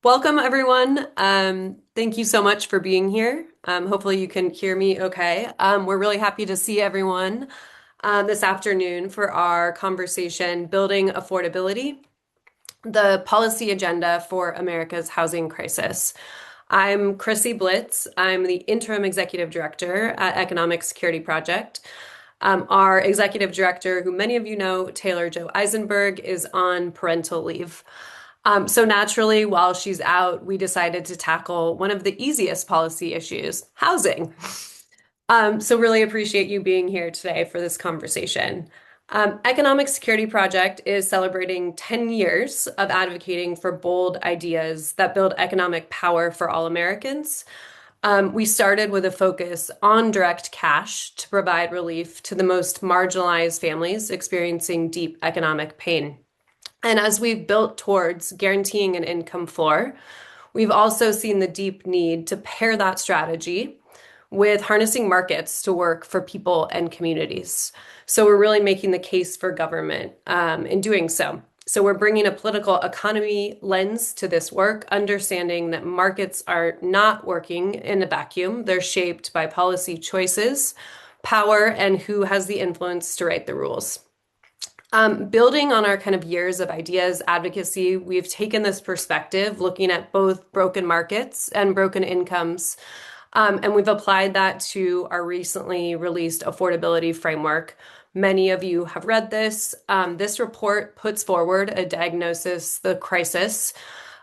Welcome, everyone. Thank you so much for being here. Hopefully you can hear me okay. We're really happy to see everyone this afternoon for our conversation, Building Affordability, the Policy Agenda for America's Housing Crisis. I'm Chrissy Blitz. I'm the Interim Executive Director at Economic Security Project. Our Executive Director, who many of you know, Taylor Jo Eisenberg, is on parental leave. So naturally, while she's out, we decided to tackle one of the easiest policy issues, housing. So really appreciate you being here today for this conversation. Economic Security Project is celebrating 10 years of advocating for bold ideas that build economic power for all Americans. We started with a focus on direct cash to provide relief to the most marginalized families experiencing deep economic pain. And as we've built towards guaranteeing an income floor, we've also seen the deep need to pair that strategy with harnessing markets to work for people and communities. So we're really making the case for government in doing so. So we're bringing a political economy lens to this work, understanding that markets are not working in a vacuum. They're shaped by policy choices, power, and who has the influence to write the rules. Building on our kind of years of ideas advocacy, we've taken this perspective looking at both broken markets and broken incomes, and we've applied that to our recently released affordability framework. Many of you have read this. This report puts forward a diagnosis, the crisis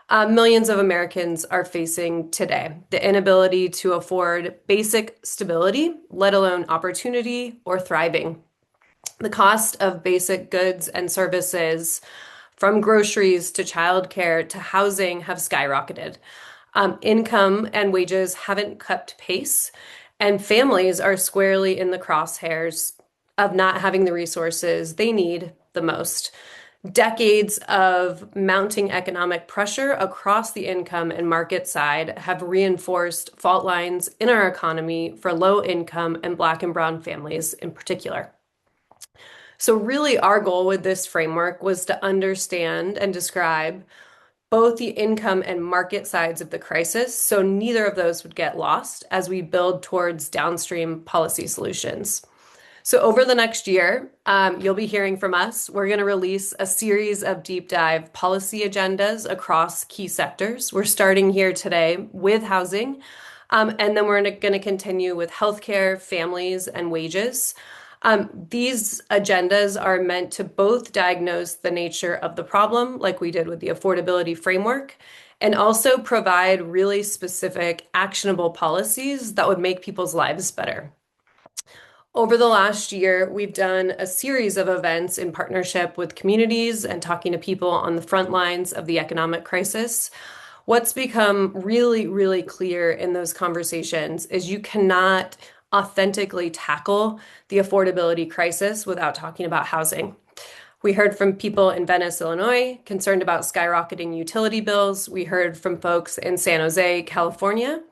millions of Americans are facing today, the inability to afford basic stability, let alone opportunity or thriving. The cost of basic goods and services, from groceries to childcare to housing, have skyrocketed. Income and wages haven't kept pace, and families are squarely in the crosshairs of not having the resources they need the most. Decades of mounting economic pressure across the income and market side have reinforced fault lines in our economy for low income and Black and Brown families in particular. So really our goal with this framework was to understand and describe both the income and market sides of the crisis, so neither of those would get lost as we build towards downstream policy solutions. So over the next year, you'll be hearing from us. We're going to release a series of deep dive policy agendas across key sectors. We're starting here today with housing, and then we're going to continue with healthcare, families, and wages. These agendas are meant to both diagnose the nature of the problem, like we did with the affordability framework, and also provide really specific, actionable policies that would make people's lives better. Over the last year, we've done a series of events in partnership with communities and talking to people on the front lines of the economic crisis. What's become really, really clear in those conversations is you cannot authentically tackle the affordability crisis without talking about housing. We heard from people in Venice, Illinois, concerned about skyrocketing utility bills. We heard from folks in San Jose, California,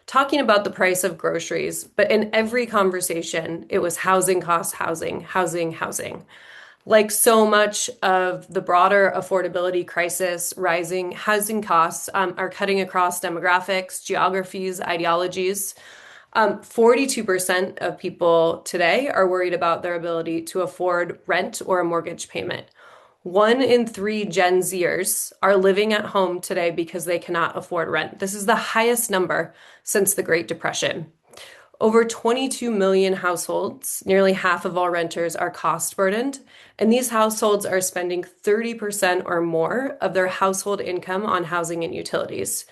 talking about the price of groceries. But in every conversation, it was housing costs, housing, housing, housing. Like so much of the broader affordability crisis, rising housing costs are cutting across demographics, geographies, ideologies. 42% of people today are worried about their ability to afford rent or a mortgage payment. 1 in 3 Gen Zers are living at home today because they cannot afford rent. This is the highest number since the Great Depression. Over 22 million households, nearly half of all renters, are cost burdened, and these households are spending 30% or more of their household income on housing and utilities.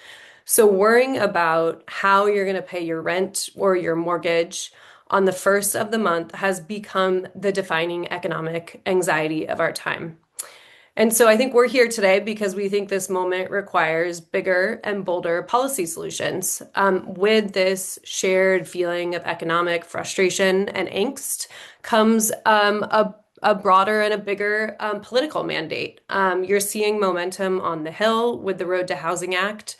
So worrying about how you're going to pay your rent or your mortgage on the first of the month has become the defining economic anxiety of our time. And so I think we're here today because we think this moment requires bigger and bolder policy solutions. With this shared feeling of economic frustration and angst comes a broader and a bigger political mandate. You're seeing momentum on the Hill with the Road to Housing Act.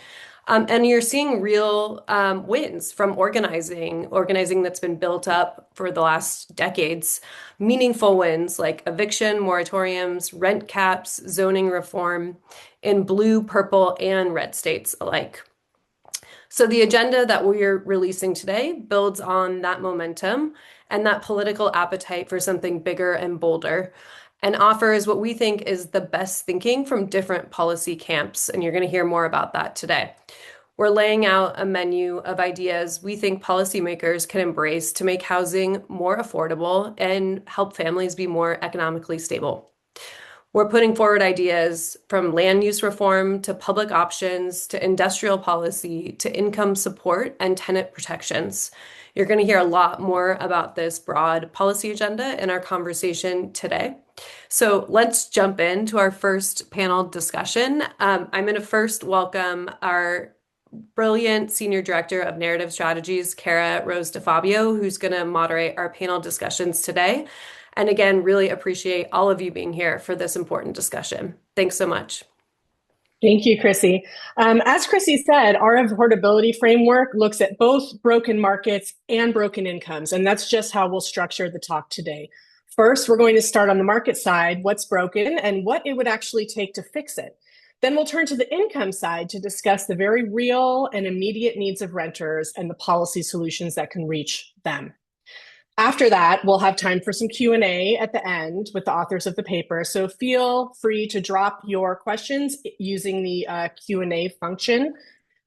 And you're seeing real wins from organizing that's been built up for the last decades. Meaningful wins like eviction moratoriums, rent caps, zoning reform in blue, purple, and red states alike. So the agenda that we're releasing today builds on that momentum and that political appetite for something bigger and bolder, and offers what we think is the best thinking from different policy camps. And you're going to hear more about that today. We're laying out a menu of ideas we think policymakers can embrace to make housing more affordable and help families be more economically stable. We're putting forward ideas from land use reform to public options to industrial policy to income support and tenant protections. You're going to hear a lot more about this broad policy agenda in our conversation today. So let's jump into our first panel discussion. I'm going to first welcome our brilliant Senior Director of Narrative Strategies, Kara Rose DeFabio, who's going to moderate our panel discussions today. And again, really appreciate all of you being here for this important discussion. Thanks so much. Thank you, Chrissy. As Chrissy said, our affordability framework looks at both broken markets and broken incomes, and that's just how we'll structure the talk today. First, we're going to start on the market side, what's broken and what it would actually take to fix it. Then we'll turn to the income side to discuss the very real and immediate needs of renters and the policy solutions that can reach them. After that, we'll have time for some Q&A at the end with the authors of the paper. So feel free to drop your questions using the Q&A function,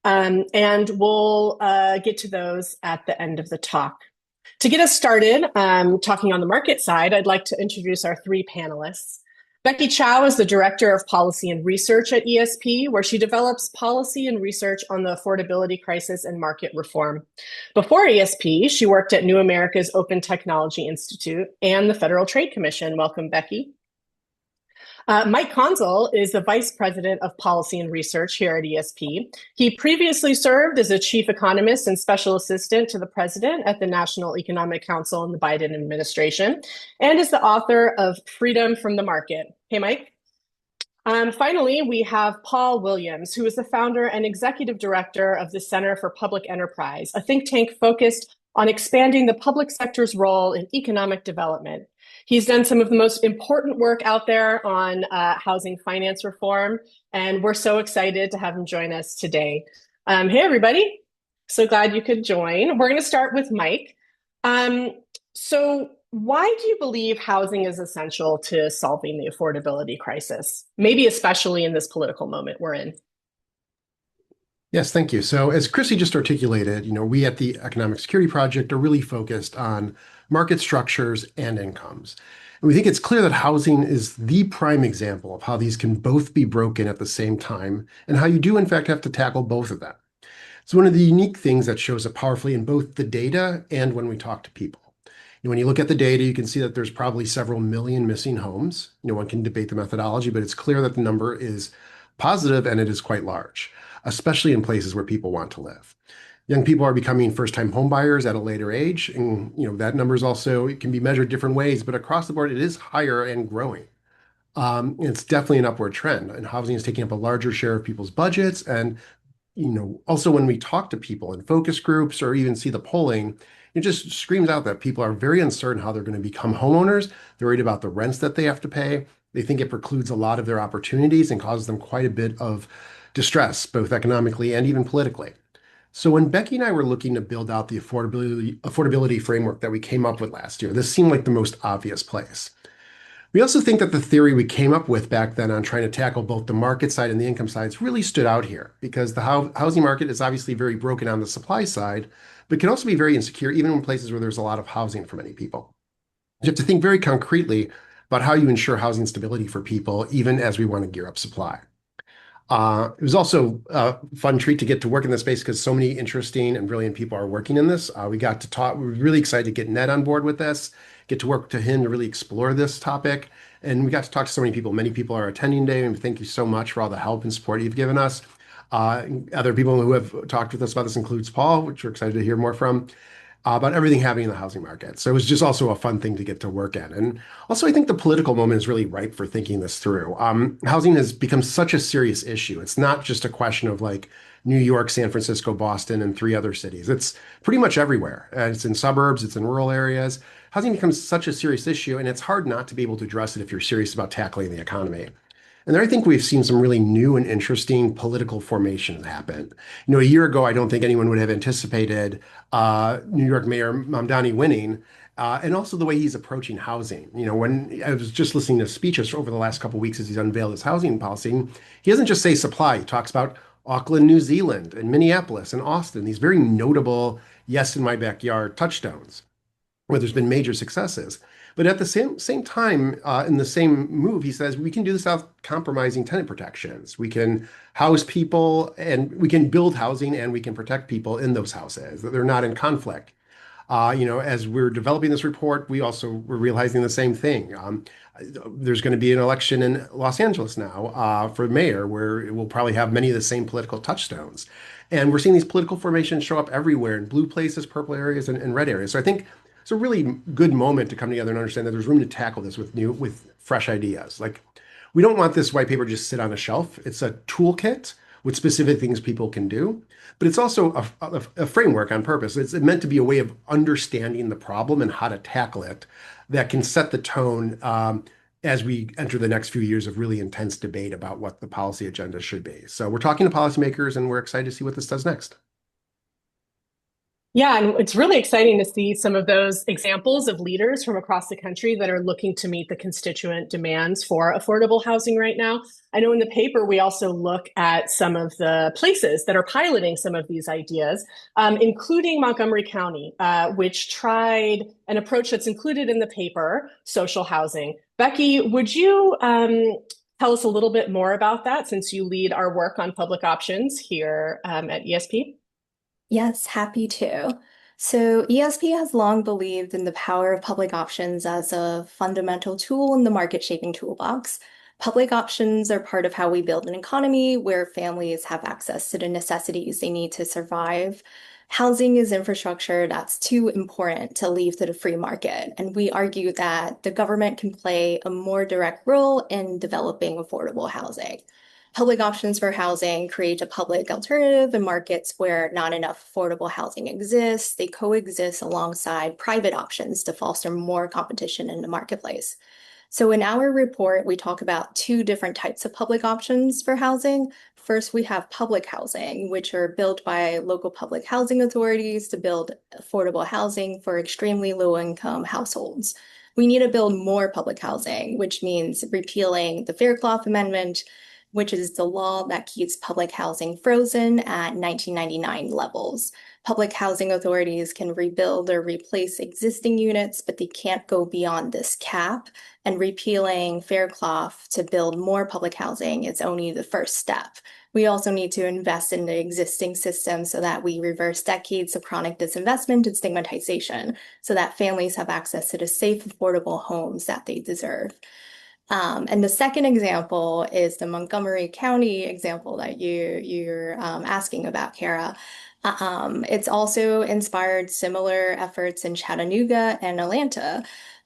and we'll get to those at the end of the talk. To get us started, talking on the market side, I'd like to introduce our three panelists. Becky Chao is the Director of Policy and Research at ESP, where she develops policy and research on the affordability crisis and market reform. Before ESP, she worked at New America's Open Technology Institute and the Federal Trade Commission. Welcome, Becky. Mike Konczal is the Vice President of Policy and Research here at ESP. He previously served as a Chief Economist and Special Assistant to the President at the National Economic Council in the Biden administration, and is the author of Freedom from the Market. Hey, Mike. Finally, we have Paul Williams, who is the founder and executive director of the Center for Public Enterprise, a think tank focused on expanding the public sector's role in economic development. He's done some of the most important work out there on housing finance reform, and we're so excited to have him join us today. Hey, everybody. So glad you could join. We're going to start with Mike. So why do you believe housing is essential to solving the affordability crisis, maybe especially in this political moment we're in? Yes, thank you. So as Chrissy just articulated, we at the Economic Security Project are really focused on market structures and incomes. And we think it's clear that housing is the prime example of how these can both be broken at the same time and how you do, in fact, have to tackle both of them. It's one of the unique things that shows up powerfully in both the data and when we talk to people. When you look at the data, you can see that there's probably several million missing homes. One can debate the methodology, but it's clear that the number is positive and it is quite large, especially in places where people want to live. Young people are becoming first-time home buyers at a later age, and that number is also, it can be measured different ways, but across the board, it is higher and growing. It's definitely an upward trend, and housing is taking up a larger share of people's budgets. And also when we talk to people in focus groups or even see the polling, it just screams out that people are very uncertain how they're going to become homeowners. They're worried about the rents that they have to pay. They think it precludes a lot of their opportunities and causes them quite a bit of distress, both economically and even politically. So when Becky and I were looking to build out the affordability framework that we came up with last year, this seemed like the most obvious place. We also think that the theory we came up with back then on trying to tackle both the market side and the income sides really stood out here, because the housing market is obviously very broken on the supply side, but can also be very insecure even in places where there's a lot of housing for many people. You have to think very concretely about how you ensure housing stability for people, even as we want to gear up supply. It was also a fun treat to get to work in this space because so many interesting and brilliant people are working in this. We got to talk, we were really excited to get Ned on board with this, get to work to him to really explore this topic. And we got to talk to so many people. Many people are attending today, and thank you so much for all the help and support you've given us. Other people who have talked with us about this includes Paul, which we're excited to hear more from. about everything happening in the housing market. So it was just also a fun thing to get to work in. And also, I think the political moment is really ripe for thinking this through. Housing has become such a serious issue. It's not just a question of like New York, San Francisco, Boston, and three other cities. It's pretty much everywhere. It's in suburbs, it's in rural areas. Housing becomes such a serious issue, and it's hard not to be able to address it if you're serious about tackling the economy. And there, I think we've seen some really new and interesting political formations happen. A year ago, I don't think anyone would have anticipated New York Mayor Mamdani winning, and also the way he's approaching housing. When I was just listening to speeches over the last couple of weeks as he's unveiled his housing policy, he doesn't just say supply. He talks about Auckland, New Zealand, and Minneapolis and Austin, these very notable, yes, in my backyard touchstones where there's been major successes. But at the same time, in the same move, he says we can do this without compromising tenant protections. We can house people and we can build housing and we can protect people in those houses, that they're not in conflict. As we're developing this report, we also were realizing the same thing. There's going to be an election in Los Angeles now for mayor, where it will probably have many of the same political touchstones. And we're seeing these political formations show up everywhere in blue places, purple areas, and red areas. So I think it's a really good moment to come together and understand that there's room to tackle this with fresh ideas. Like, we don't want this white paper just sit on a shelf. It's a toolkit with specific things people can do, but it's also a framework on purpose. It's meant to be a way of understanding the problem and how to tackle it that can set the tone as we enter the next few years of really intense debate about what the policy agenda should be. So we're talking to policymakers, and we're excited to see what this does next. Yeah, and it's really exciting to see some of those examples of leaders from across the country that are looking to meet the constituent demands for affordable housing right now. I know in the paper, we also look at some of the places that are piloting some of these ideas, including Montgomery County, which tried an approach that's included in the paper, social housing. Becky, would you tell us a little bit more about that since you lead our work on public options here at ESP? Yes, happy to. So, ESP has long believed in the power of public options as a fundamental tool in the market shaping toolbox. Public options are part of how we build an economy where families have access to the necessities they need to survive. Housing is infrastructure that's too important to leave to the free market, and we argue that the government can play a more direct role in developing affordable housing. Public options for housing create a public alternative in markets where not enough affordable housing exists. They coexist alongside private options to foster more competition in the marketplace. So in our report, we talk about two different types of public options for housing. First, we have public housing, which are built by local public housing authorities to build affordable housing for extremely low-income households. We need to build more public housing, which means repealing the Fairclough Amendment, which is the law that keeps public housing frozen at 1999 levels. Public housing authorities can rebuild or replace existing units, but they can't go beyond this cap. And repealing Fairclough to build more public housing is only the first step. We also need to invest in the existing system so that we reverse decades of chronic disinvestment and stigmatization, so that families have access to the safe, affordable homes that they deserve. And the second example is the Montgomery County example that you're asking about, Kara. It's also inspired similar efforts in Chattanooga and Atlanta.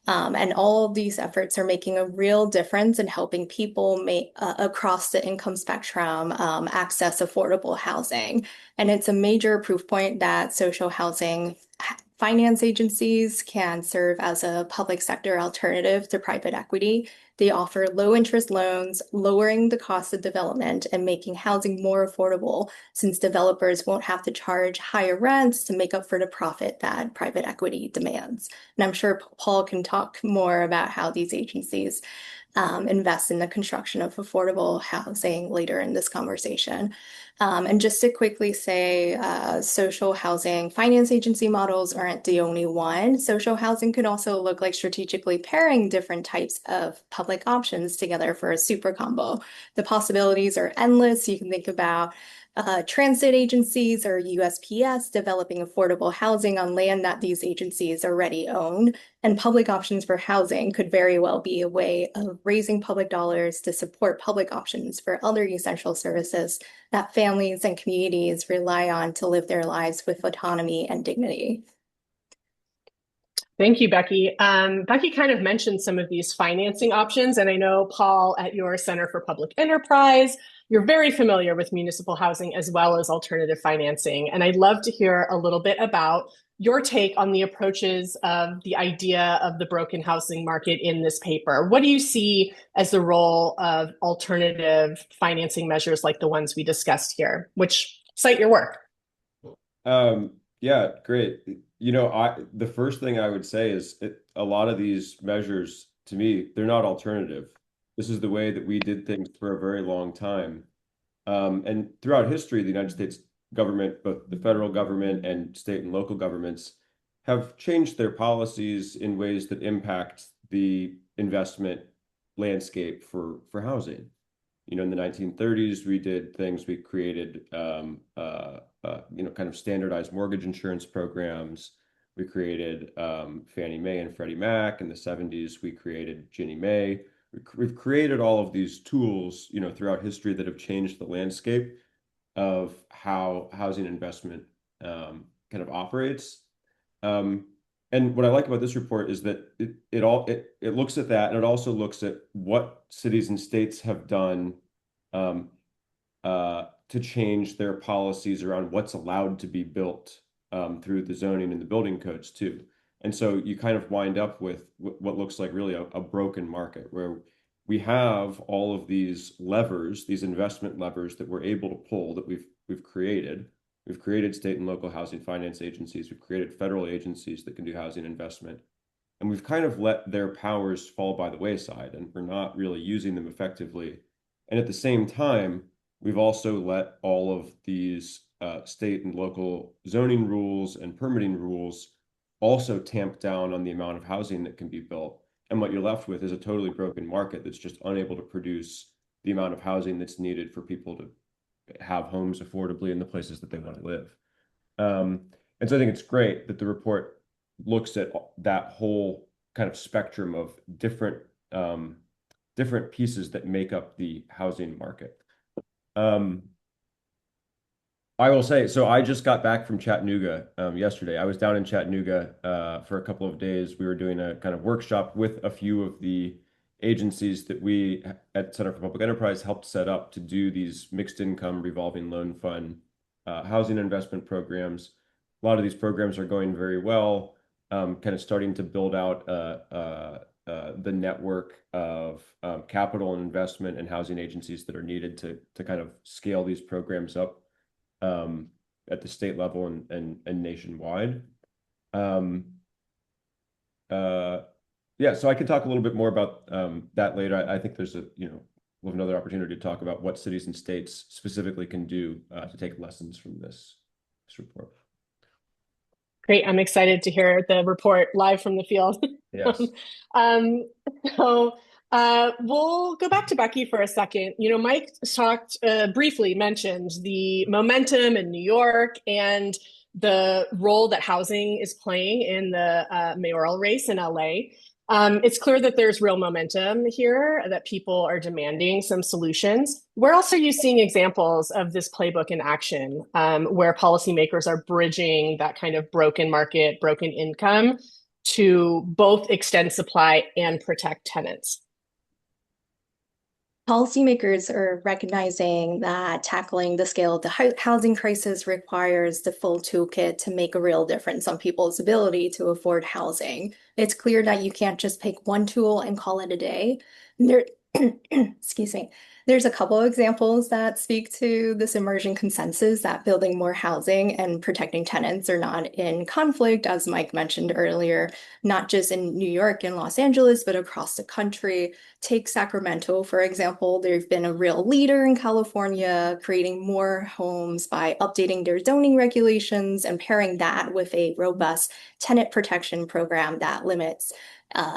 And all of these efforts are making a real difference in helping people across the income spectrum access affordable housing. And it's a major proof point that social housing finance agencies can serve as a public sector alternative to private equity. They offer low interest loans, lowering the cost of development and making housing more affordable since developers won't have to charge higher rents to make up for the profit that private equity demands. And I'm sure Paul can talk more about how these agencies invest in the construction of affordable housing later in this conversation. And just to quickly say, social housing finance agency models aren't the only one. Social housing could also look like strategically pairing different types of public options together for a super combo. The possibilities are endless. You can think about transit agencies or USPS developing affordable housing on land that these agencies already own. And public options for housing could very well be a way of raising public dollars to support public options for other essential services that families and communities rely on to live their lives with autonomy and dignity. Thank you, Becky. Becky kind of mentioned some of these financing options, and I know, Paul, at your Center for Public Enterprise, you're very familiar with municipal housing as well as alternative financing. And I'd love to hear a little bit about your take on the approaches of the idea of the broken housing market in this paper. What do you see as the role of alternative financing measures like the ones we discussed here, which cite your work? Yeah, great. The first thing I would say is a lot of these measures, to me, they're not alternative. This is the way that we did things for a very long time. And throughout history, the United States government, both the federal government and state and local governments, have changed their policies in ways that impact the investment landscape for housing. In the 1930s, we did things. We created, kind of standardized mortgage insurance programs. We created Fannie Mae and Freddie Mac. In the 70s, we created Ginnie Mae. We've created all of these tools, throughout history that have changed the landscape of how housing investment kind of operates. And what I like about this report is that it looks at that, and it also looks at what cities and states have done to change their policies around what's allowed to be built through the zoning and the building codes too. And so you kind of wind up with what looks like really a broken market where we have all of these levers, these investment levers that we're able to pull that we've created. We've created state and local housing finance agencies. We've created federal agencies that can do housing investment. And we've kind of let their powers fall by the wayside, and we're not really using them effectively. And at the same time, we've also let all of these state and local zoning rules and permitting rules also tamp down on the amount of housing that can be built. And what you're left with is a totally broken market that's just unable to produce the amount of housing that's needed for people to have homes affordably in the places that they want to live. And so I think it's great that the report looks at that whole kind of spectrum of different pieces that make up the housing market. I will say, so I just got back from Chattanooga yesterday. I was down in Chattanooga for a couple of days. We were doing a kind of workshop with a few of the agencies that we at Center for Public Enterprise helped set up to do these mixed income revolving loan fund housing investment programs. A lot of these programs are going very well, kind of starting to build out the network of capital and investment and housing agencies that are needed to kind of scale these programs up at the state level and nationwide. Yeah, so I can talk a little bit more about that later. I think there's we'll have another opportunity to talk about what cities and states specifically can do to take lessons from this report. Great. I'm excited to hear the report live from the field. Yes. So we'll go back to Becky for a second. Mike briefly mentioned the momentum in New York and the role that housing is playing in the mayoral race in LA. It's clear that there's real momentum here, that people are demanding some solutions. Where else are you seeing examples of this playbook in action, where policymakers are bridging that kind of broken market, broken income to both extend supply and protect tenants? Policymakers are recognizing that tackling the scale of the housing crisis requires the full toolkit to make a real difference on people's ability to afford housing. It's clear that you can't just pick one tool and call it a day. Excuse me. There's a couple of examples that speak to this emerging consensus that building more housing and protecting tenants are not in conflict, as Mike mentioned earlier, not just in New York and Los Angeles, but across the country. Take Sacramento, for example. They've been a real leader in California, creating more homes by updating their zoning regulations and pairing that with a robust tenant protection program that limits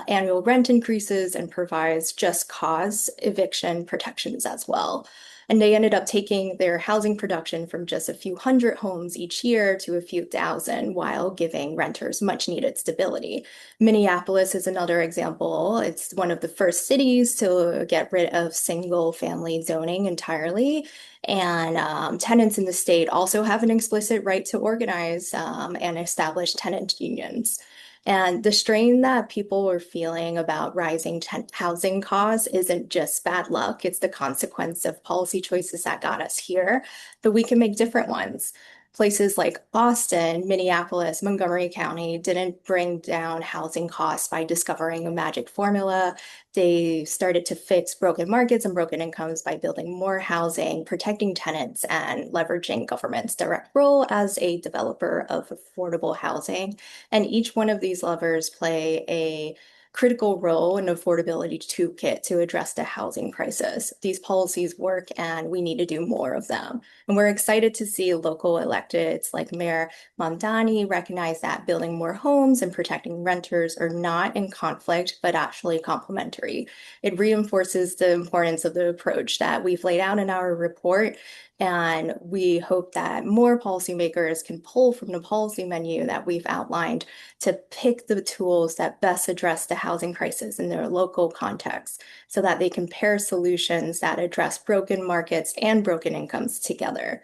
annual rent increases and provides just cause eviction protections as well. And they ended up taking their housing production from just a few hundred homes each year to a few thousand while giving renters much needed stability. Minneapolis is another example. It's one of the first cities to get rid of single family zoning entirely. And tenants in the state also have an explicit right to organize and establish tenant unions. And the strain that people are feeling about rising housing costs isn't just bad luck, it's the consequence of policy choices that got us here, but we can make different ones. Places like Boston, Minneapolis, Montgomery County didn't bring down housing costs by discovering a magic formula. They started to fix broken markets and broken incomes by building more housing, protecting tenants, and leveraging government's direct role as a developer of affordable housing. And each one of these levers play a critical role in affordability toolkit to address the housing crisis. These policies work and we need to do more of them. And we're excited to see local electeds like Mayor Mamdani recognize that building more homes and protecting renters are not in conflict, but actually complementary. It reinforces the importance of the approach that we've laid out in our report. And we hope that more policymakers can pull from the policy menu that we've outlined to pick the tools that best address the housing crisis in their local context so that they can pair solutions that address broken markets and broken incomes together.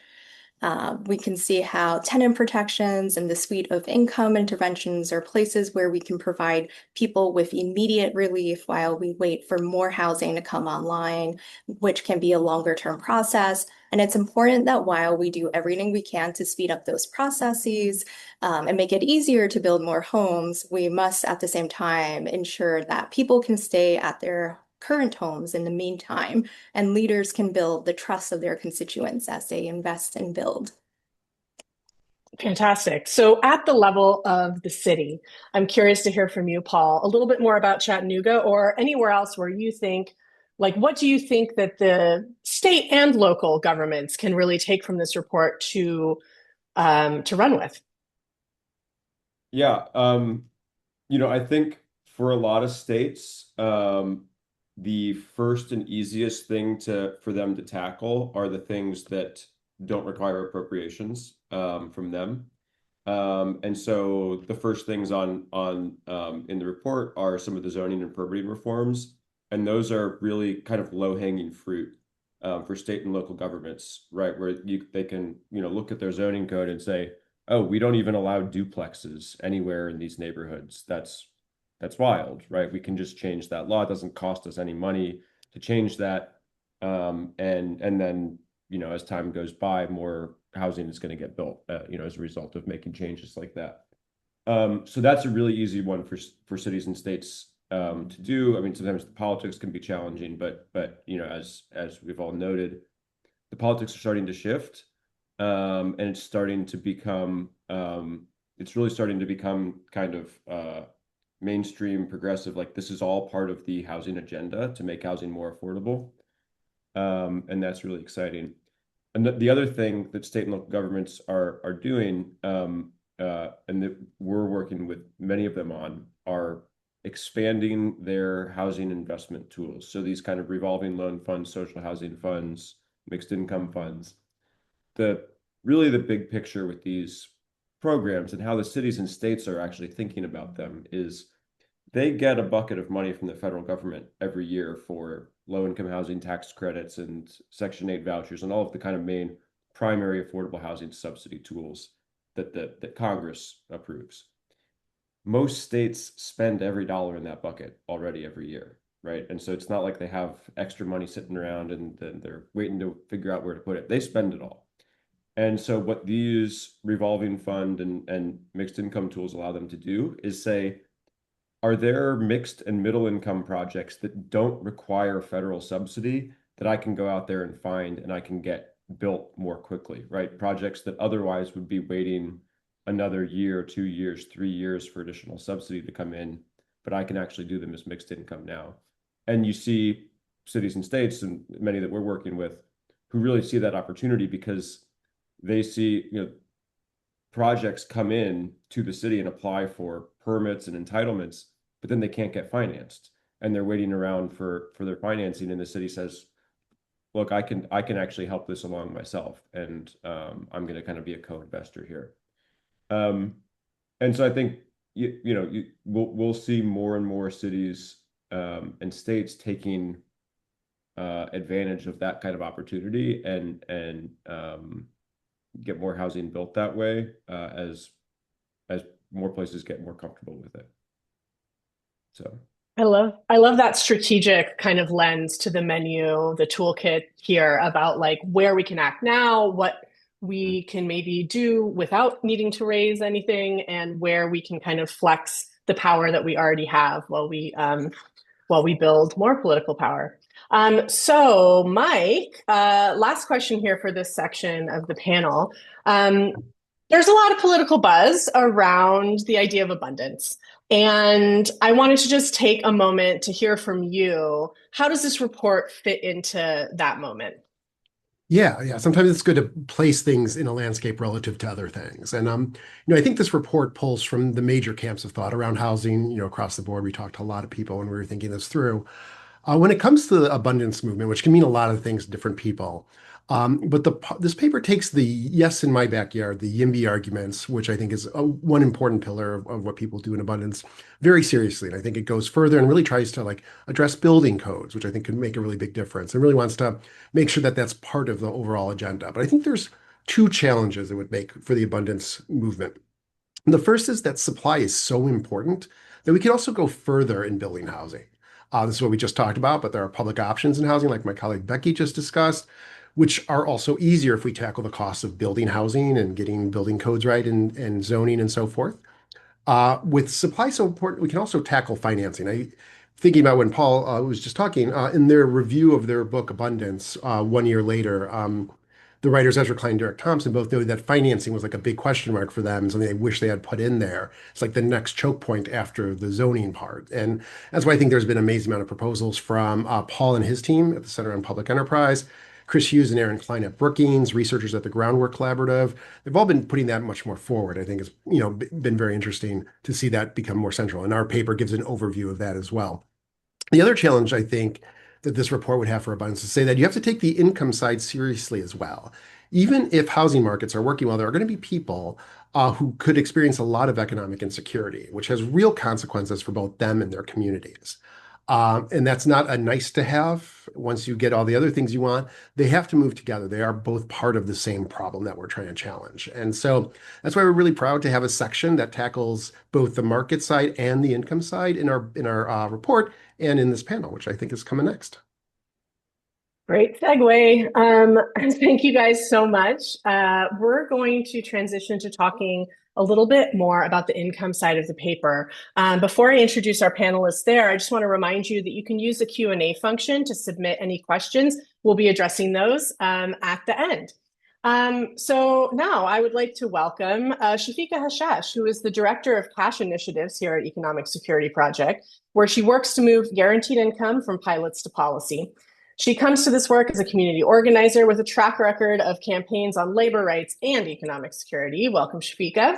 We can see how tenant protections and the suite of income interventions are places where we can provide people with immediate relief while we wait for more housing to come online, which can be a longer term process. And it's important that while we do everything we can to speed up those processes and make it easier to build more homes, we must at the same time ensure that people can stay at their current homes in the meantime, and leaders can build the trust of their constituents as they invest and build. Fantastic. So at the level of the city, I'm curious to hear from you, Paul, a little bit more about Chattanooga or anywhere else where you think, like, what do you think that the state and local governments can really take from this report to run with? Yeah, I think for a lot of states, the first and easiest thing for them to tackle are the things that don't require appropriations from them. And so the first things on in the report are some of the zoning and permitting reforms, and those are really kind of low-hanging fruit for state and local governments, right? Where they can look at their zoning code and say, oh, we don't even allow duplexes anywhere in these neighborhoods. That's wild, right? We can just change that law. It doesn't cost us any money to change that. And then, as time goes by, more housing is going to get built, as a result of making changes like that. So that's a really easy one for cities and states to do. I mean, sometimes the politics can be challenging, but as we've all noted, the politics are starting to shift, and it's starting to become it's really starting to become kind of mainstream progressive. Like, this is all part of the housing agenda to make housing more affordable, and that's really exciting. And the other thing that state and local governments are doing, and that we're working with many of them on, are expanding their housing investment tools. So these kind of revolving loan funds, social housing funds, mixed income funds. Really the big picture with these programs and how the cities and states are actually thinking about them is they get a bucket of money from the federal government every year for low-income housing tax credits and Section 8 vouchers and all of the kind of main primary affordable housing subsidy tools that Congress approves. Most states spend every dollar in that bucket already every year, right? And so it's not like they have extra money sitting around and then they're waiting to figure out where to put it. They spend it all. And so what these revolving fund and mixed income tools allow them to do is say, are there mixed and middle income projects that don't require federal subsidy that I can go out there and find and I can get built more quickly, right? Projects that otherwise would be waiting another year, 2 years, 3 years for additional subsidy to come in, but I can actually do them as mixed income now. And you see cities and states, and many that we're working with, who really see that opportunity because they see, projects come in to the city and apply for permits and entitlements, but then they can't get financed and they're waiting around for their financing. And the city says, look, I can actually help this along myself. And I'm going to kind of be a co-investor here. And so I think, we'll see more and more cities and states taking advantage of that kind of opportunity and get more housing built that way as more places get more comfortable with it. So. I love that strategic kind of lens to the menu, the toolkit here about like where we can act now, what we can maybe do without needing to raise anything, and where we can kind of flex the power that we already have while we build more political power. So Mike, last question here for this section of the panel. There's a lot of political buzz around the idea of abundance. And I wanted to just take a moment to hear from you. How does this report fit into that moment? Yeah. Sometimes it's good to place things in a landscape relative to other things. And I think this report pulls from the major camps of thought around housing, across the board. We talked to a lot of people when we were thinking this through. When it comes to the abundance movement, which can mean a lot of things to different people, but this paper takes the yes in my backyard, the YIMBY arguments, which I think is one important pillar of what people do in abundance, very seriously. And I think it goes further and really tries to like address building codes, which I think can make a really big difference, and really wants to make sure that that's part of the overall agenda. But I think there's two challenges it would make for the abundance movement. And the first is that supply is so important that we can also go further in building housing. This is what we just talked about, but there are public options in housing, like my colleague Becky just discussed, which are also easier if we tackle the cost of building housing and getting building codes right and zoning and so forth. With supply so important, we can also tackle financing. Thinking about when Paul was just talking, in their review of their book Abundance 1 year later, the writers Ezra Klein and Derek Thompson both noted that financing was like a big question mark for them, something they wish they had put in there. It's like the next choke point after the zoning part. And that's why I think there's been an amazing amount of proposals from Paul and his team at the Center on Public Enterprise, Chris Hughes and Aaron Klein at Brookings, researchers at the Groundwork Collaborative. They've all been putting that much more forward. I think it's been very interesting to see that become more central. And our paper gives an overview of that as well. The other challenge I think that this report would have for abundance is to say that you have to take the income side seriously as well. Even if housing markets are working well, there are going to be people who could experience a lot of economic insecurity, which has real consequences for both them and their communities. And that's not a nice to have. Once you get all the other things you want, they have to move together. They are both part of the same problem that we're trying to challenge. And so that's why we're really proud to have a section that tackles both the market side and the income side in our report and in this panel, which I think is coming next. Great segue. Thank you guys so much. We're going to transition to talking a little bit more about the income side of the paper. Before I introduce our panelists there, I just want to remind you that you can use the Q&A function to submit any questions. We'll be addressing those at the end. So now I would like to welcome Shafeka Hashash, who is the Director of Cash Initiatives here at Economic Security Project, where she works to move guaranteed income from pilots to policy. She comes to this work as a community organizer with a track record of campaigns on labor rights and economic security. Welcome, Shafeka.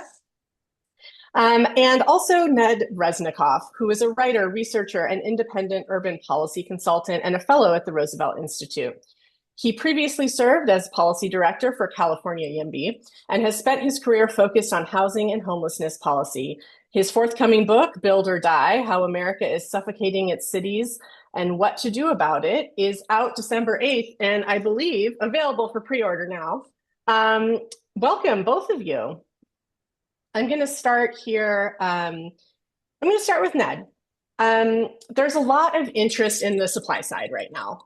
And also Ned Resnikoff, who is a writer, researcher, and independent urban policy consultant and a fellow at the Roosevelt Institute. He previously served as policy director for California YIMBY and has spent his career focused on housing and homelessness policy. His forthcoming book, Build or Die: How America is Suffocating Its Cities and What to Do About It, is out December 8th, and I believe available for pre-order now. Welcome, both of you. I'm going to start here. I'm going to start with Ned. There's a lot of interest in the supply side right now.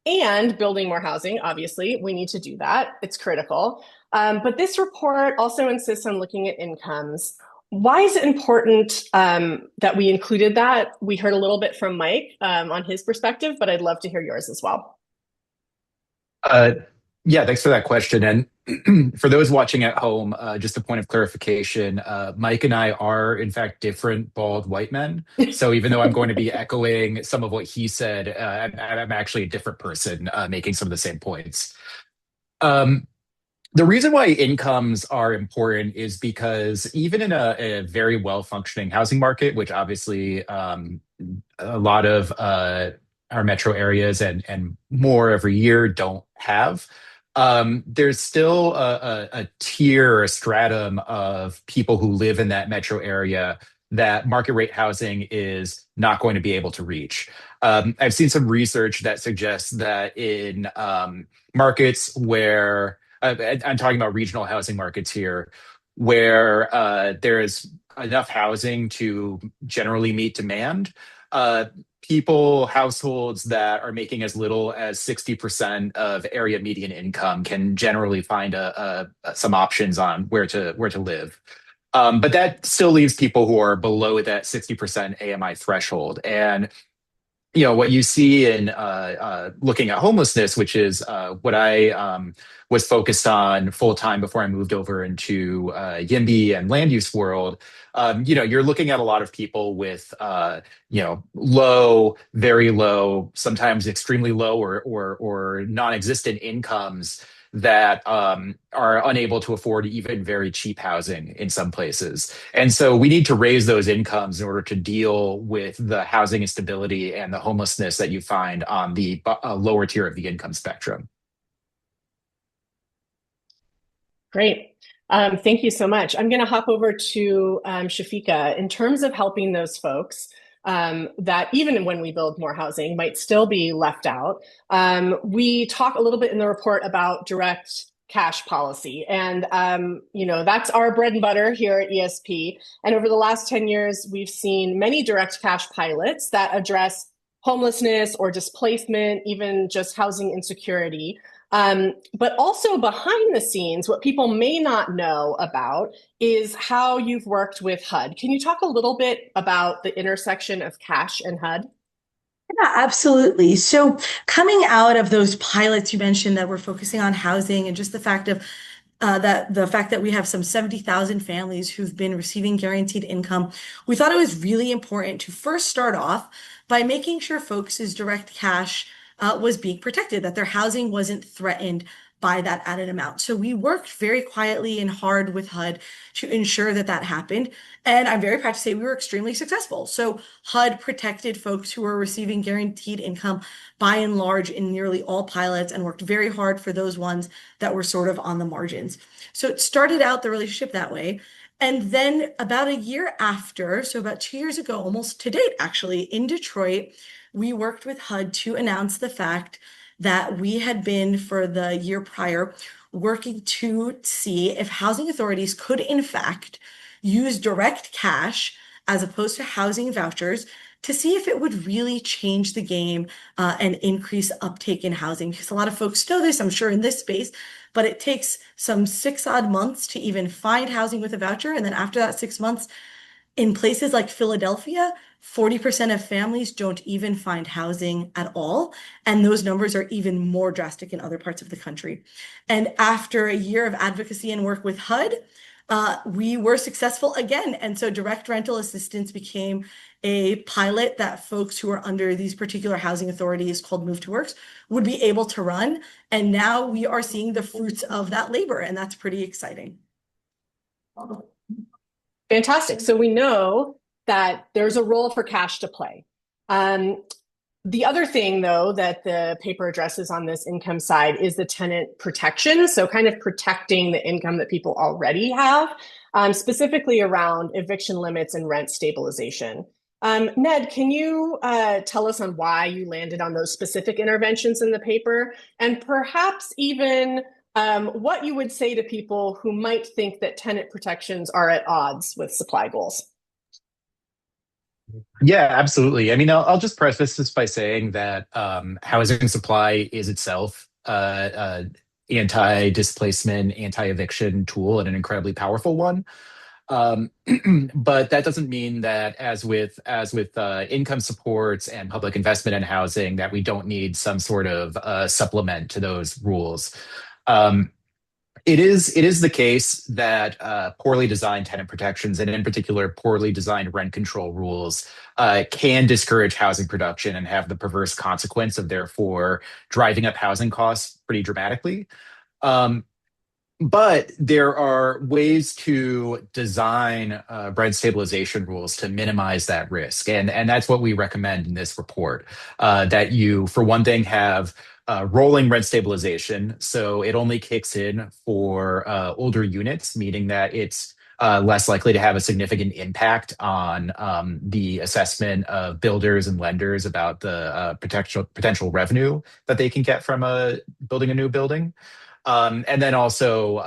And building more housing, obviously, we need to do that. It's critical. But this report also insists on looking at incomes. Why is it important that we included that? We heard a little bit from Mike on his perspective, but I'd love to hear yours as well. Yeah, thanks for that question. And for those watching at home, just a point of clarification, Mike and I are, in fact, different bald white men. So even though I'm going to be echoing some of what he said, I'm actually a different person making some of the same points. The reason why incomes are important is because even in a very well-functioning housing market, which obviously a lot of our metro areas and more every year don't have, there's still a tier or a stratum of people who live in that metro area that market rate housing is not going to be able to reach. I've seen some research that suggests that in markets where I'm talking about regional housing markets here, where there is enough housing to generally meet demand. Households that are making as little as 60% of area median income can generally find some options on where to live. But that still leaves people who are below that 60% AMI threshold. And what you see in looking at homelessness, which is what I was focused on full time before I moved over into YIMBY and land use world. You're looking at a lot of people with low, very low, sometimes extremely low or non-existent incomes that are unable to afford even very cheap housing in some places. And so we need to raise those incomes in order to deal with the housing instability and the homelessness that you find on the lower tier of the income spectrum. Great. Thank you so much. I'm going to hop over to Shafeka. In terms of helping those folks that even when we build more housing might still be left out, we talk a little bit in the report about direct cash policy. And, that's our bread and butter here at ESP. And over the last 10 years, we've seen many direct cash pilots that address homelessness or displacement, even just housing insecurity. But also behind the scenes, what people may not know about is how you've worked with HUD. Can you talk a little bit about the intersection of cash and HUD? Yeah, absolutely. So coming out of those pilots you mentioned that we're focusing on housing and just the fact that we have some 70,000 families who've been receiving guaranteed income, we thought it was really important to first start off by making sure folks' direct cash was being protected, that their housing wasn't threatened by that added amount. So we worked very quietly and hard with HUD to ensure that happened. And I'm very proud to say we were extremely successful. So HUD protected folks who were receiving guaranteed income by and large in nearly all pilots and worked very hard for those ones that were sort of on the margins. So it started out the relationship that way. And then about a year after, so about 2 years ago, almost to date, actually, in Detroit, we worked with HUD to announce the fact that we had been, for the year prior, working to see if housing authorities could, in fact, use direct cash as opposed to housing vouchers to see if it would really change the game and increase uptake in housing. Because a lot of folks know this, I'm sure, in this space, but it takes some 6 odd months to even find housing with a voucher. And then after that 6 months, in places like Philadelphia, 40% of families don't even find housing at all. And those numbers are even more drastic in other parts of the country. And after a year of advocacy and work with HUD, we were successful again. And so direct rental assistance became a pilot that folks who are under these particular housing authorities called Move to Works would be able to run. And now we are seeing the fruits of that labor, and that's pretty exciting. Fantastic. So we know that there's a role for cash to play. The other thing, though, that the paper addresses on this income side is the tenant protection. So kind of protecting the income that people already have, specifically around eviction limits and rent stabilization. Ned, can you tell us on why you landed on those specific interventions in the paper, and perhaps even what you would say to people who might think that tenant protections are at odds with supply goals? Yeah, absolutely. I mean, I'll just preface this by saying that housing supply is itself anti-displacement, anti-eviction tool, and an incredibly powerful one. But that doesn't mean that, as with income supports and public investment in housing, that we don't need some sort of supplement to those rules. It is the case that poorly designed tenant protections, and in particular poorly designed rent control rules, can discourage housing production and have the perverse consequence of therefore driving up housing costs pretty dramatically. But there are ways to design rent stabilization rules to minimize that risk. And that's what we recommend in this report, that you, for one thing, have rolling rent stabilization. So it only kicks in for older units, meaning that it's less likely to have a significant impact on the assessment of builders and lenders about the potential revenue that they can get from building a new building. And then also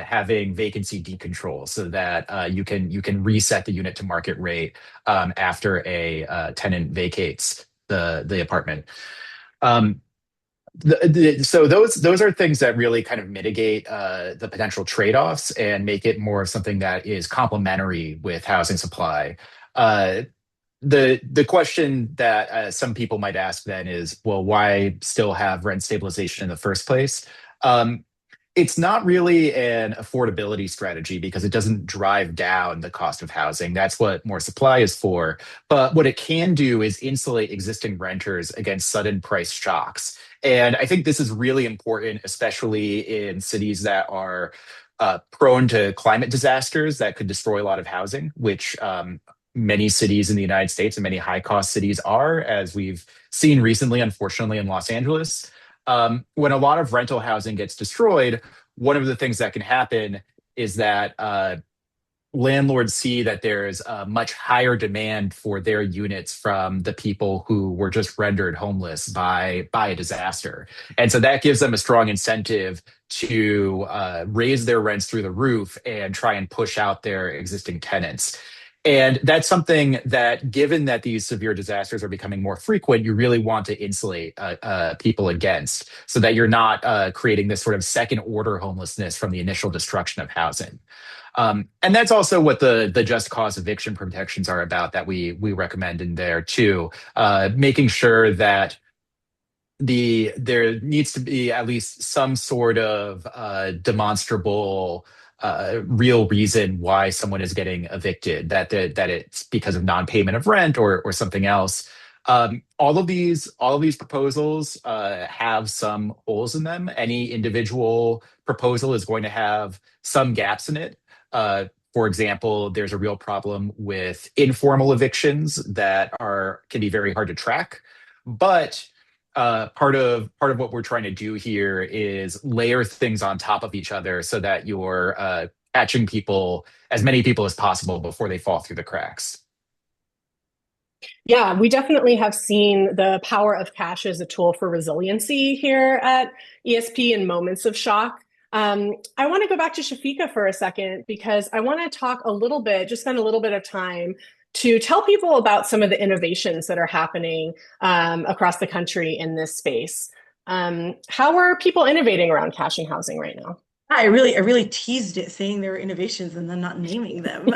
having vacancy decontrol so that you can reset the unit to market rate after a tenant vacates the apartment. Um, so those are things that really kind of mitigate the potential trade-offs and make it more of something that is complementary with housing supply. Uh, the question that some people might ask then is, well, why still have rent stabilization in the first place? Um, it's not really an affordability strategy because it doesn't drive down the cost of housing. That's what more supply is for. But what it can do is insulate existing renters against sudden price shocks. And I think this is really important, especially in cities that are prone to climate disasters that could destroy a lot of housing, which many cities in the United States and many high cost cities are, as we've seen recently, unfortunately, in Los Angeles. When a lot of rental housing gets destroyed, one of the things that can happen is that landlords see that there's a much higher demand for their units from the people who were just rendered homeless by a disaster. And so that gives them a strong incentive to raise their rents through the roof and try and push out their existing tenants. And that's something that, given that these severe disasters are becoming more frequent, you really want to insulate people against so that you're not creating this sort of second order homelessness from the initial destruction of housing. And that's also what the just cause eviction protections are about that we recommend in there too, making sure that there needs to be at least some sort of demonstrable real reason why someone is getting evicted, that it's because of non-payment of rent or something else. All of these proposals have some holes in them. Any individual proposal is going to have some gaps in it. For example, there's a real problem with informal evictions that can be very hard to track. But part of what we're trying to do here is layer things on top of each other so that you're catching people, as many people as possible, before they fall through the cracks. Yeah, we definitely have seen the power of cash as a tool for resiliency here at ESP in moments of shock. I want to go back to Shafeka for a second because I want to talk a little bit, just spend a little bit of time to tell people about some of the innovations that are happening across the country in this space. How are people innovating around cash and housing right now? I really teased it saying there were innovations and then not naming them.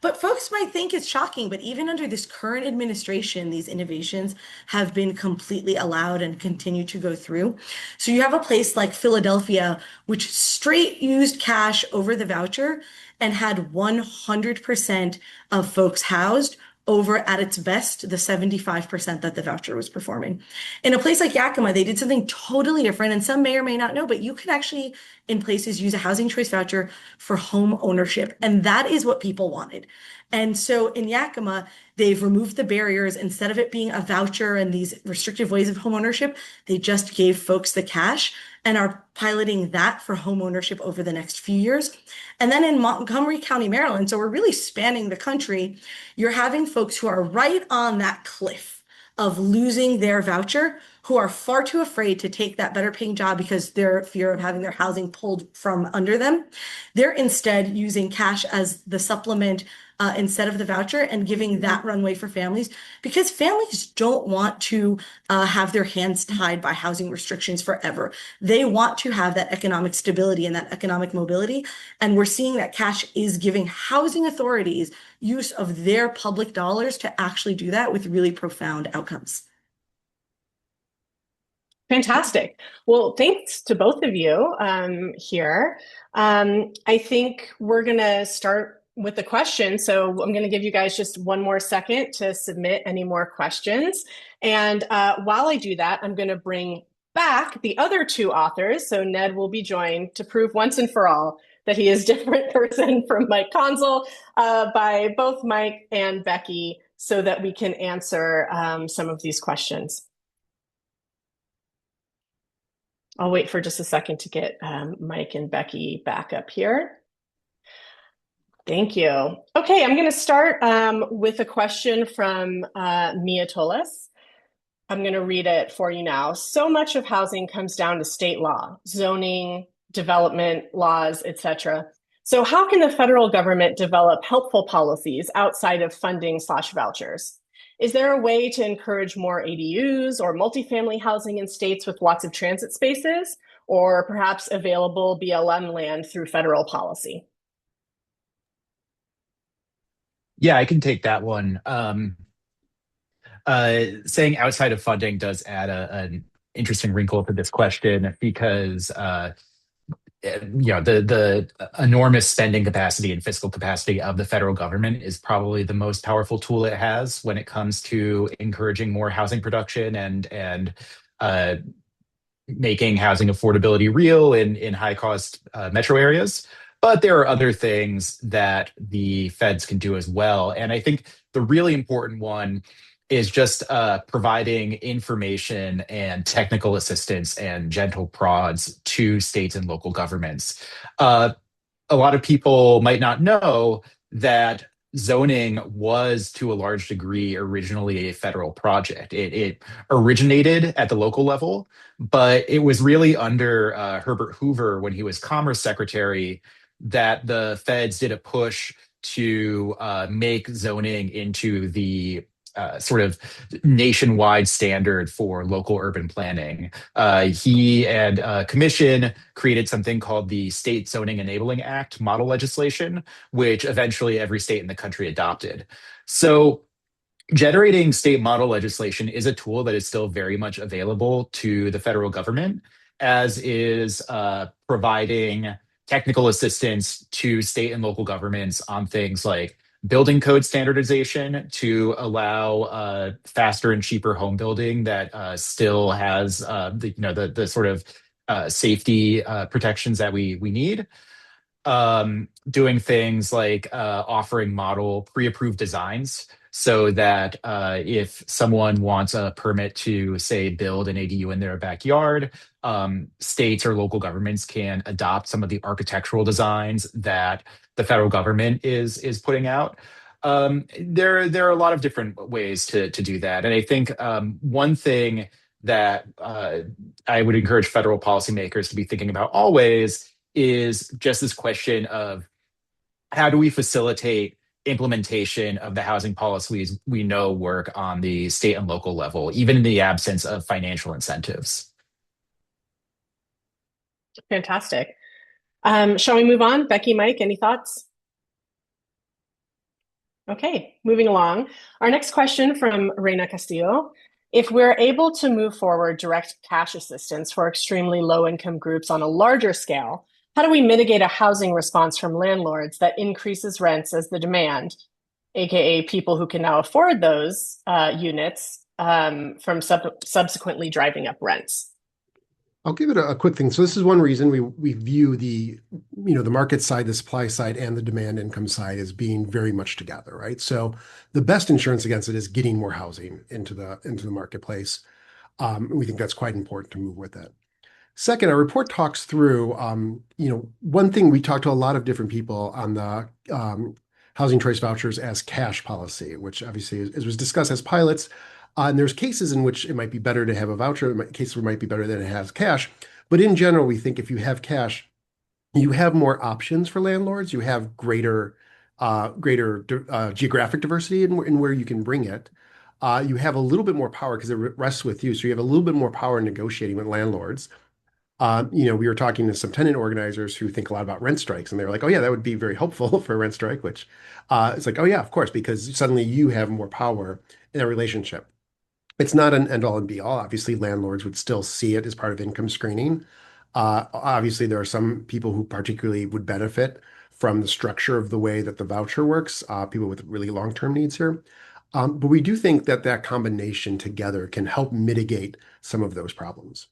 But folks might think it's shocking, but even under this current administration, these innovations have been completely allowed and continue to go through. So you have a place like Philadelphia, which straight used cash over the voucher and had 100% of folks housed over at its best, the 75% that the voucher was performing. In a place like Yakima, they did something totally different, and some may or may not know, but you can actually, in places, use a housing choice voucher for home ownership. And that is what people wanted. And so in Yakima, they've removed the barriers. Instead of it being a voucher and these restrictive ways of home ownership, they just gave folks the cash and are piloting that for home ownership over the next few years. And then in Montgomery County, Maryland, so we're really spanning the country, you're having folks who are right on that cliff of losing their voucher, who are far too afraid to take that better paying job because their fear of having their housing pulled from under them. They're instead using cash as the supplement instead of the voucher and giving that runway for families because families don't want to have their hands tied by housing restrictions forever. They want to have that economic stability and that economic mobility. And we're seeing that cash is giving housing authorities use of their public dollars to actually do that with really profound outcomes. Fantastic. Well, thanks to both of you here. I think we're going to start with the question. So I'm going to give you guys just one more second to submit any more questions. And while I do that, I'm going to bring back the other two authors. So Ned will be joined to prove once and for all that he is a different person from Mike Konczal by both Mike and Becky so that we can answer some of these questions. I'll wait for just a second to get Mike and Becky back up here. Thank you. Okay, I'm going to start with a question from Mia Tolis. I'm going to read it for you now. So much of housing comes down to state law, zoning, development laws, etc. So how can the federal government develop helpful policies outside of funding/vouchers? Is there a way to encourage more ADUs or multifamily housing in states with lots of transit spaces, or perhaps available BLM land through federal policy? Yeah, I can take that one. Saying outside of funding does add an interesting wrinkle to this question because the enormous spending capacity and fiscal capacity of the federal government is probably the most powerful tool it has when it comes to encouraging more housing production and uh, making housing affordability real in high cost metro areas. But there are other things that the feds can do as well. And I think the really important one is just providing information and technical assistance and gentle prods to states and local governments. Uh, a lot of people might not know that zoning was to a large degree originally a federal project. It originated at the local level, but it was really under Herbert Hoover when he was Commerce Secretary that the feds did a push to make zoning into the sort of nationwide standard for local urban planning. He and commission created something called the State Zoning Enabling Act model legislation, which eventually every state in the country adopted. So generating state model legislation is a tool that is still very much available to the federal government, as is providing technical assistance to state and local governments on things like building code standardization to allow faster and cheaper home building that still has the sort of safety protections that we need, doing things like offering model pre-approved designs so that if someone wants a permit to, say, build an ADU in their backyard, states or local governments can adopt some of the architectural designs that the federal government is putting out. There are a lot of different ways to do that, and I think one thing that I would encourage federal policymakers to be thinking about always is just this question of how do we facilitate implementation of the housing policies we know work on the state and local level, even in the absence of financial incentives. Fantastic. Shall we move on? Becky, Mike, any thoughts? Okay, moving along. Our next question from Reina Castillo. If we're able to move forward direct cash assistance for extremely low income groups on a larger scale, how do we mitigate a housing response from landlords that increases rents as the demand, aka people who can now afford those units, from subsequently driving up rents? I'll give it a quick thing. So this is one reason we view the market side, the supply side, and the demand income side as being very much together, right? So the best insurance against it is getting more housing into the marketplace. We think that's quite important to move with it. Second, our report talks through, one thing we talked to a lot of different people on the housing choice vouchers as cash policy, which obviously as was discussed as pilots. And there's cases in which it might be better to have a voucher, cases where it might be better than it has cash. But in general, we think if you have cash, you have more options for landlords. You have greater geographic diversity in where you can bring it. You have a little bit more power because it rests with you. So you have a little bit more power in negotiating with landlords. We were talking to some tenant organizers who think a lot about rent strikes, and they were like, "Oh yeah, that would be very helpful for a rent strike." Which it's like, "Oh yeah, of course," because suddenly you have more power in a relationship. It's not an end all and be all. Obviously, landlords would still see it as part of income screening. Obviously, there are some people who particularly would benefit from the structure of the way that the voucher works, people with really long-term needs here. But we do think that that combination together can help mitigate some of those problems.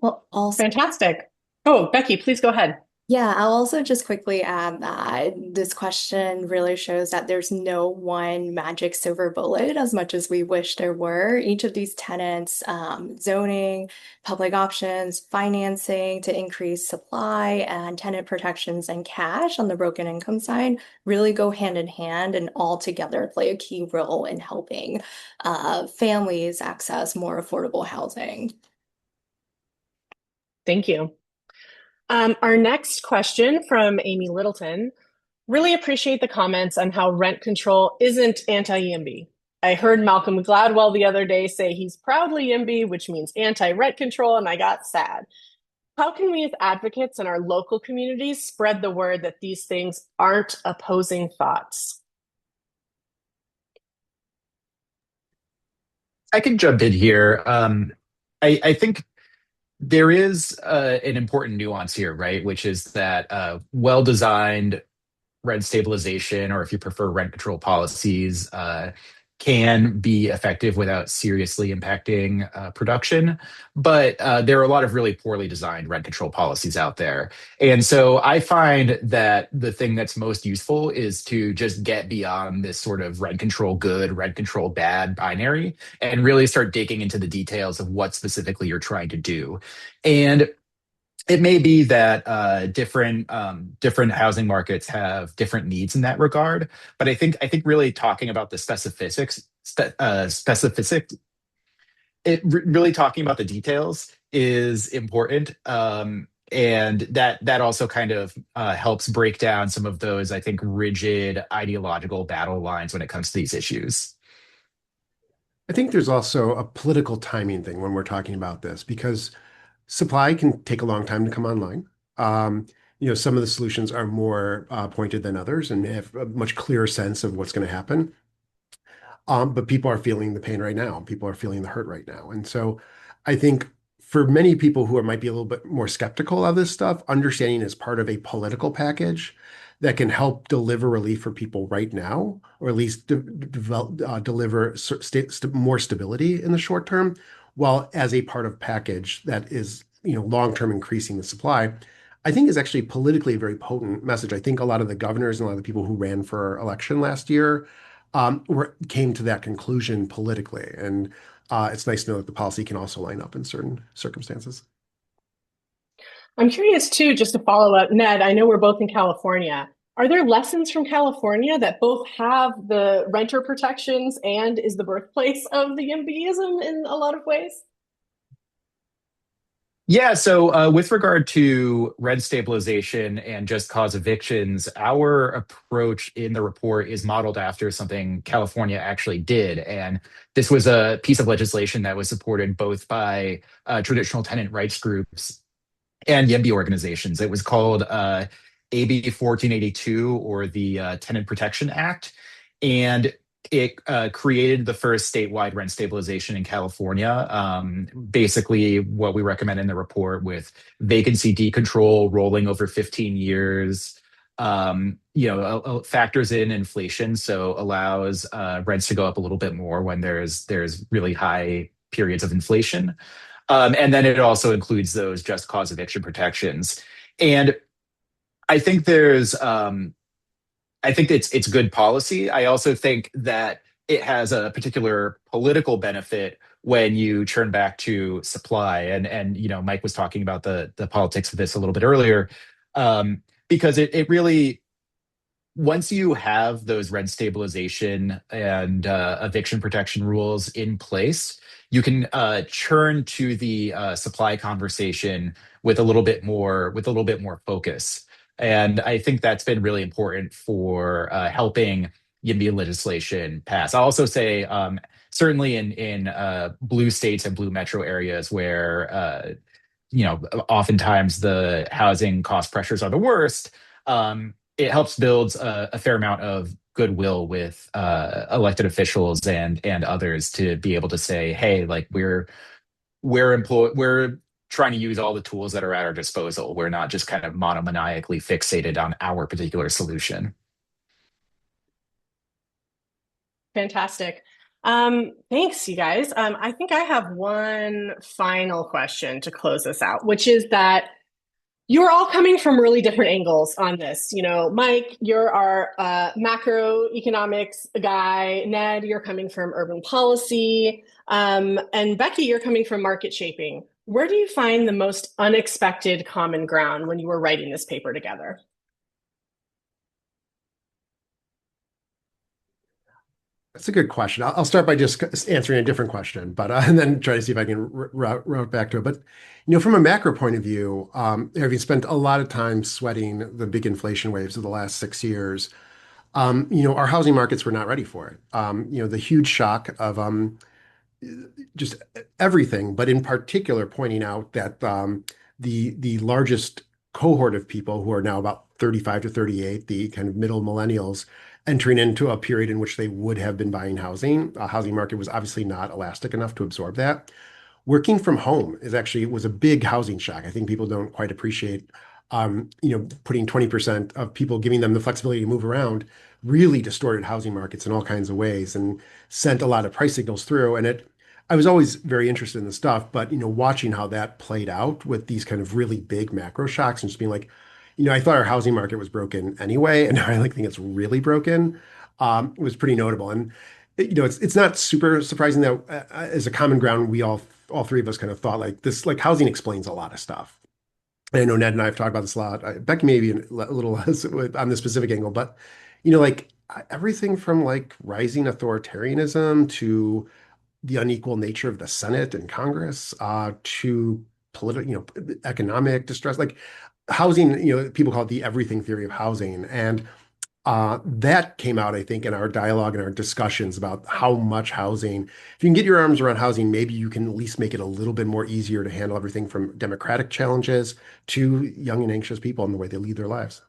Well, also, Fantastic. Oh, Becky, please go ahead. yeah, I'll also just quickly add that this question really shows that there's no one magic silver bullet as much as we wish there were. Each of these tenants, zoning, public options, financing to increase supply, and tenant protections and cash on the broken income side really go hand in hand and all together play a key role in helping families access more affordable housing. Thank you. Our next question from Amy Littleton. Really appreciate the comments on how rent control isn't anti-YIMBY. I heard Malcolm Gladwell the other day say he's proudly YIMBY, which means anti-rent control, and I got sad. How can we as advocates in our local communities spread the word that these things aren't opposing thoughts? I can jump in here. I think there is an important nuance here, right? Which is that well-designed rent stabilization, or if you prefer rent control policies, can be effective without seriously impacting production. But there are a lot of really poorly designed rent control policies out there. And so I find that the thing that's most useful is to just get beyond this sort of rent control good, rent control bad binary and really start digging into the details of what specifically you're trying to do. And it may be that different housing markets have different needs in that regard, but I think really talking about the really talking about the details is important, and that also kind of helps break down some of those, I think, rigid ideological battle lines when it comes to these issues. I think there's also a political timing thing when we're talking about this because supply can take a long time to come online. Um, some of the solutions are more pointed than others and have a much clearer sense of what's going to happen. But people are feeling the pain right now. People are feeling the hurt right now. And so I think for many people who might be a little bit more skeptical of this stuff, understanding is part of a political package that can help deliver relief for people right now, or at least deliver more stability in the short term, while as a part of package that is, long-term increasing the supply, I think is actually politically a very potent message. I think a lot of the governors and a lot of the people who ran for election last year came to that conclusion politically. And it's nice to know that the policy can also line up in certain circumstances. I'm curious too, just to follow up, Ned, I know we're both in California. Are there lessons from California that both have the renter protections and is the birthplace of the YIMBYism in a lot of ways? Yeah, so with regard to rent stabilization and just cause evictions, our approach in the report is modeled after something California actually did. And this was a piece of legislation that was supported both by traditional tenant rights groups and YIMBY organizations. It was called AB 1482, or the Tenant Protection Act. And it created the first statewide rent stabilization in California. Basically, what we recommend in the report, with vacancy decontrol rolling over 15 years, factors in inflation, so allows rents to go up a little bit more when there's really high periods of inflation. And then it also includes those just cause eviction protections. And I think it's good policy. I also think that it has a particular political benefit when you turn back to supply. And Mike was talking about the politics of this a little bit earlier, because it really, once you have those rent stabilization and eviction protection rules in place, you can churn to the supply conversation with a little bit more focus. And I think that's been really important for helping YIMBY legislation pass. I'll also say, certainly in blue states and blue metro areas where oftentimes the housing cost pressures are the worst, it helps build a fair amount of goodwill with elected officials and others to be able to say, hey, like we're trying to use all the tools that are at our disposal. We're not just kind of monomaniacally fixated on our particular solution. Fantastic. Thanks, you guys. I think I have one final question to close this out, which is that you're all coming from really different angles on this. Mike, you're our macroeconomics guy. Ned, you're coming from urban policy. And Becky, you're coming from market shaping. Where do you find the most unexpected common ground when you were writing this paper together? That's a good question. I'll start by just answering a different question, but and then try to see if I can route back to it. But from a macro point of view, having spent a lot of time sweating the big inflation waves of the last 6 years, our housing markets were not ready for it. The huge shock of just everything, but in particular pointing out that the largest cohort of people who are now about 35 to 38, the kind of middle millennials, entering into a period in which they would have been buying housing. A housing market was obviously not elastic enough to absorb that. Working from home was a big housing shock. I think people don't quite appreciate, putting 20% of people, giving them the flexibility to move around, really distorted housing markets in all kinds of ways and sent a lot of price signals through. I was always very interested in the stuff, but watching how that played out with these kind of really big macro shocks and just being like, I thought our housing market was broken anyway, and now I think it's really broken. Was pretty notable. And it's not super surprising that as a common ground, we all three of us kind of thought like this, like housing explains a lot of stuff. And I know Ned and I have talked about this a lot. Becky maybe a little less on this specific angle, but like everything from like rising authoritarianism to the unequal nature of the Senate and Congress, to political, economic distress, like housing, people call it the everything theory of housing. And that came out, I think, in our dialogue and our discussions about how much housing, if you can get your arms around housing, maybe you can at least make it a little bit more easier to handle everything from democratic challenges to young and anxious people and the way they lead their lives.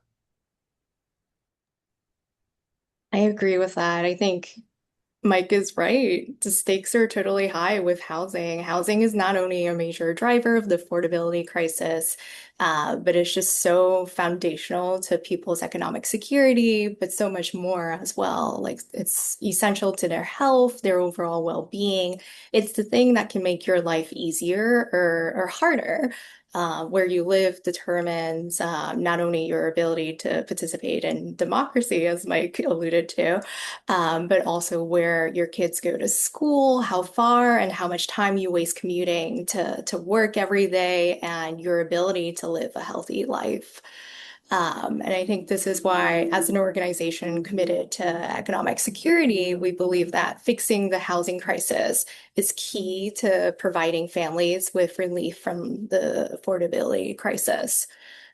I agree with that. I think Mike is right. The stakes are totally high with housing. Housing is not only a major driver of the affordability crisis, but it's just so foundational to people's economic security, but so much more as well. Like it's essential to their health, their overall well-being. It's the thing that can make your life easier or harder. Where you live determines not only your ability to participate in democracy, as Mike alluded to, but also where your kids go to school, how far, and how much time you waste commuting to work every day, and your ability to live a healthy life. And I think this is why, as an organization committed to economic security, we believe that fixing the housing crisis is key to providing families with relief from the affordability crisis.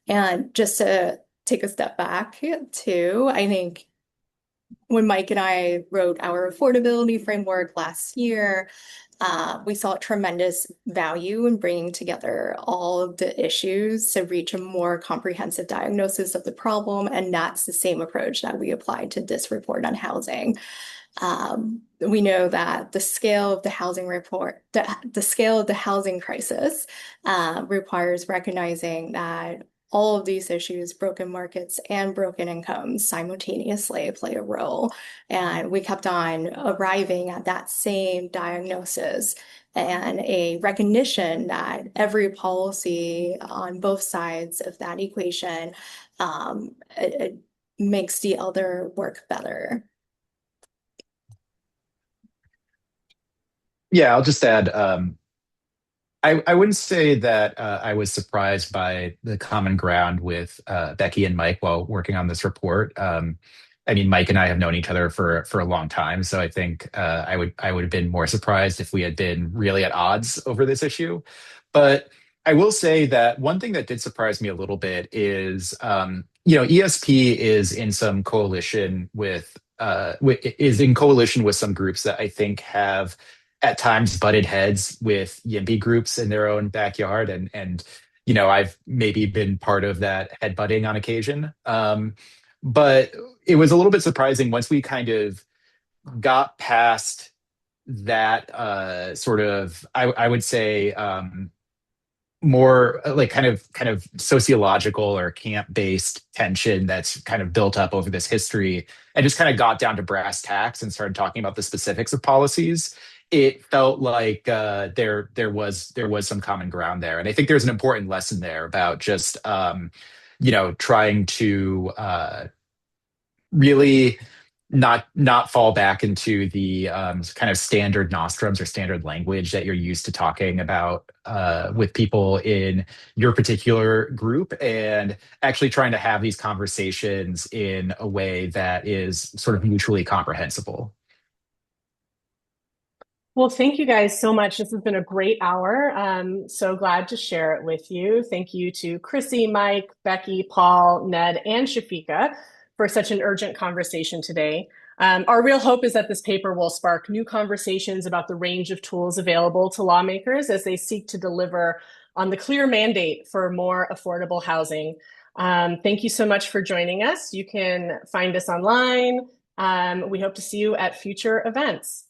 And just to take a step back too, I think when Mike and I wrote our affordability framework last year, we saw tremendous value in bringing together all of the issues to reach a more comprehensive diagnosis of the problem. And that's the same approach that we applied to this report on housing. We know that the scale of the housing report, the scale of the housing crisis, requires recognizing that all of these issues, broken markets and broken incomes, simultaneously play a role. And we kept on arriving at that same diagnosis and a recognition that every policy on both sides of that equation it makes the other work better. Yeah, I'll just add, I wouldn't say that I was surprised by the common ground with Becky and Mike while working on this report. I mean, Mike and I have known each other for a long time, so I think I would have been more surprised if we had been really at odds over this issue. But I will say that one thing that did surprise me a little bit is, ESP is in some coalition is in coalition with some groups that I think have at times butted heads with YIMBY groups in their own backyard. And I've maybe been part of that headbutting on occasion. But it was a little bit surprising once we kind of got past that sort of, I would say, more like kind of sociological or camp-based tension that's kind of built up over this history and just kind of got down to brass tacks and started talking about the specifics of policies. It felt like there was some common ground there, and I think there's an important lesson there about just trying to really not fall back into the kind of standard nostrums or standard language that you're used to talking about with people in your particular group, and actually trying to have these conversations in a way that is sort of mutually comprehensible. Well, thank you guys so much. This has been a great hour. So glad to share it with you. Thank you to Chrissy, Mike, Becky, Paul, Ned, and Shafeka for such an urgent conversation today. Our real hope is that this paper will spark new conversations about the range of tools available to lawmakers as they seek to deliver on the clear mandate for more affordable housing. Thank you so much for joining us. You can find us online. We hope to see you at future events.